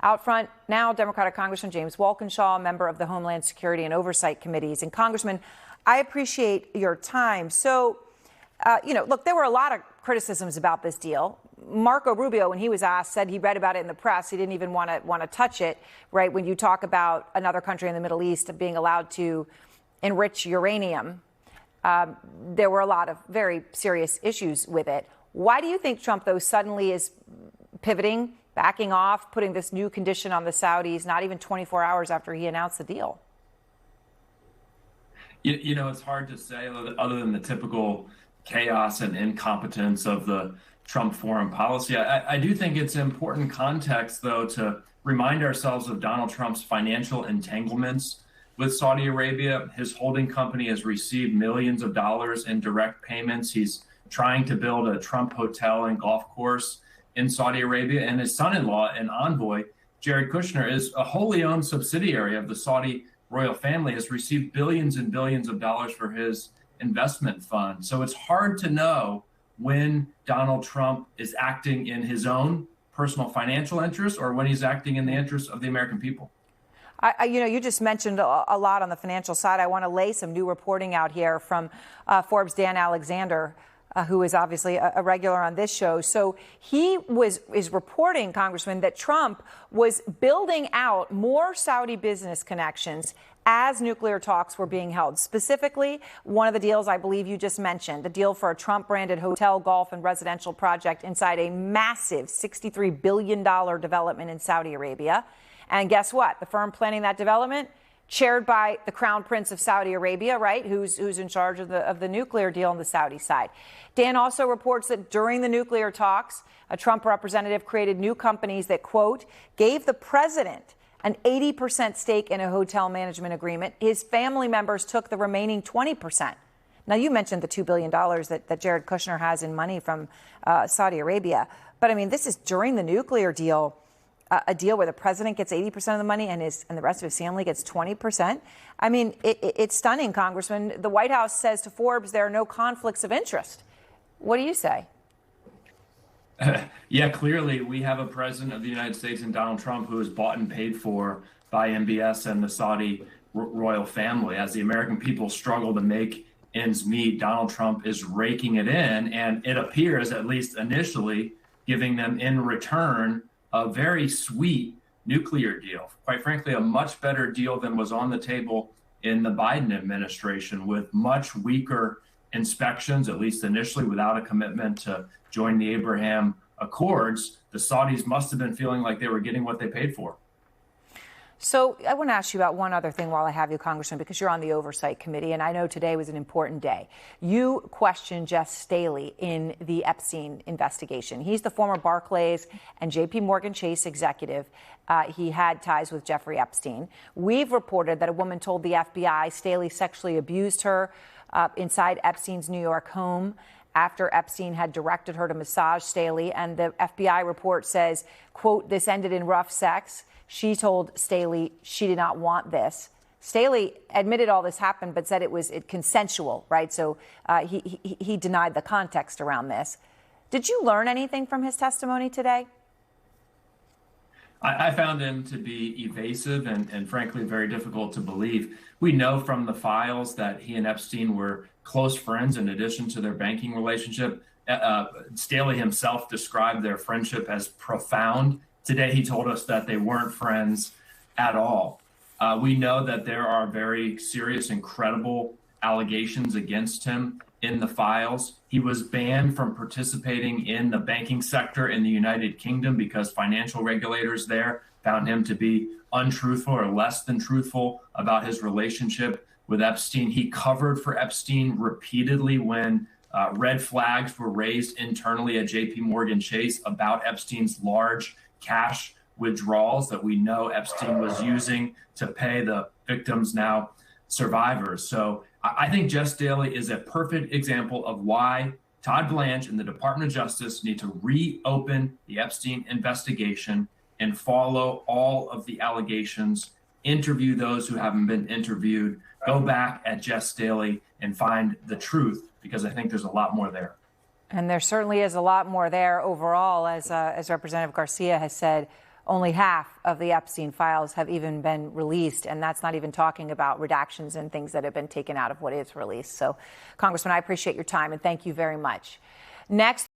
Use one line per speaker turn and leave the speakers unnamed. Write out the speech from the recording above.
Out front now, Democratic Congressman James Walkinshaw, a member of the Homeland Security and Oversight Committees. And Congressman, I appreciate your time. So, look, there were a lot of criticisms about this deal. Marco Rubio, when he was asked, said he read about it in the press. He didn't even want to touch it, right? When you talk about another country in the Middle East being allowed to enrich uranium, there were a lot of very serious issues with it. Why do you think Trump, though, suddenly is pivoting, backing off, putting this new condition on the Saudis, not even 24 hours after he announced the deal?
It's hard to say other than the typical chaos and incompetence of the Trump foreign policy. I do think it's important context, though, to remind ourselves of Donald Trump's financial entanglements with Saudi Arabia. His holding company has received millions of dollars in direct payments. He's trying to build a Trump hotel and golf course in Saudi Arabia. And his son-in-law and envoy, Jared Kushner, is a wholly owned subsidiary of the Saudi royal family, has received billions and billions of dollars for his investment fund. So it's hard to know when Donald Trump is acting in his own personal financial interests or when he's acting in the interests of the American people.
You just mentioned a lot on the financial side. I want to lay some new reporting out here from Forbes' Dan Alexander, who is obviously a regular on this show. So he is reporting, Congressman, that Trump was building out more Saudi business connections as nuclear talks were being held. Specifically, one of the deals I believe you just mentioned, the deal for a Trump-branded hotel, golf, and residential project inside a massive $63 billion development in Saudi Arabia. And guess what? The firm planning that development, chaired by the Crown Prince of Saudi Arabia, right, who's in charge of the nuclear deal on the Saudi side. Dan also reports that during the nuclear talks, a Trump representative created new companies that, quote, gave the president an 80% stake in a hotel management agreement. His family members took the remaining 20%. Now, you mentioned the $2 billion that Jared Kushner has in money from Saudi Arabia. But, I mean, this is during the nuclear deal, a deal where the president gets 80% of the money and the rest of his family gets 20%. I mean, it's stunning, Congressman. The White House says to Forbes there are no conflicts of interest. What do you say?
Yeah, clearly we have a president of the United States in Donald Trump who is bought and paid for by MBS and the Saudi royal family. As the American people struggle to make ends meet, Donald Trump is raking it in, and it appears, at least initially, giving them in return a very sweet nuclear deal. Quite frankly, a much better deal than was on the table in the Biden administration, with much weaker inspections, at least initially, without a commitment to join the Abraham Accords. The Saudis must have been feeling like they were getting what they paid for.
So I want to ask you about one other thing while I have you, Congressman, because you're on the Oversight Committee, and I know today was an important day. You questioned Jeff Staley in the Epstein investigation. He's the former Barclays and J.P. Morgan Chase executive. He had ties with Jeffrey Epstein. We've reported that a woman told the FBI Staley sexually abused her inside Epstein's New York home after Epstein had directed her to massage Staley. And the FBI report says, quote, this ended in rough sex. She told Staley she did not want this. Staley admitted all this happened, but said it was consensual, right? So he denied the context around this. Did you learn anything from his testimony today?
I found him to be evasive and frankly, very difficult to believe. We know from the files that he and Epstein were close friends in addition to their banking relationship. Staley himself described their friendship as profound. Today, he told us that they weren't friends at all. We know that there are very serious and credible allegations against him in the files. He was banned from participating in the banking sector in the United Kingdom because financial regulators there found him to be untruthful or less than truthful about his relationship with Epstein. He covered for Epstein repeatedly when red flags were raised internally at J.P. Morgan Chase about Epstein's large cash withdrawals that we know Epstein was using to pay the victims, now survivors. So I think Jeff Staley is a perfect example of why Todd Blanche and the Department of Justice need to reopen the Epstein investigation and follow all of the allegations, interview those who haven't been interviewed, go back at Jeff Staley and find the truth, because I think there's a lot more there.
And there certainly is a lot more there overall, as Representative Garcia has said only half of the Epstein files have even been released, and that's not even talking about redactions and things that have been taken out of what is released. So, Congressman, I appreciate your time, and thank you very much. Next.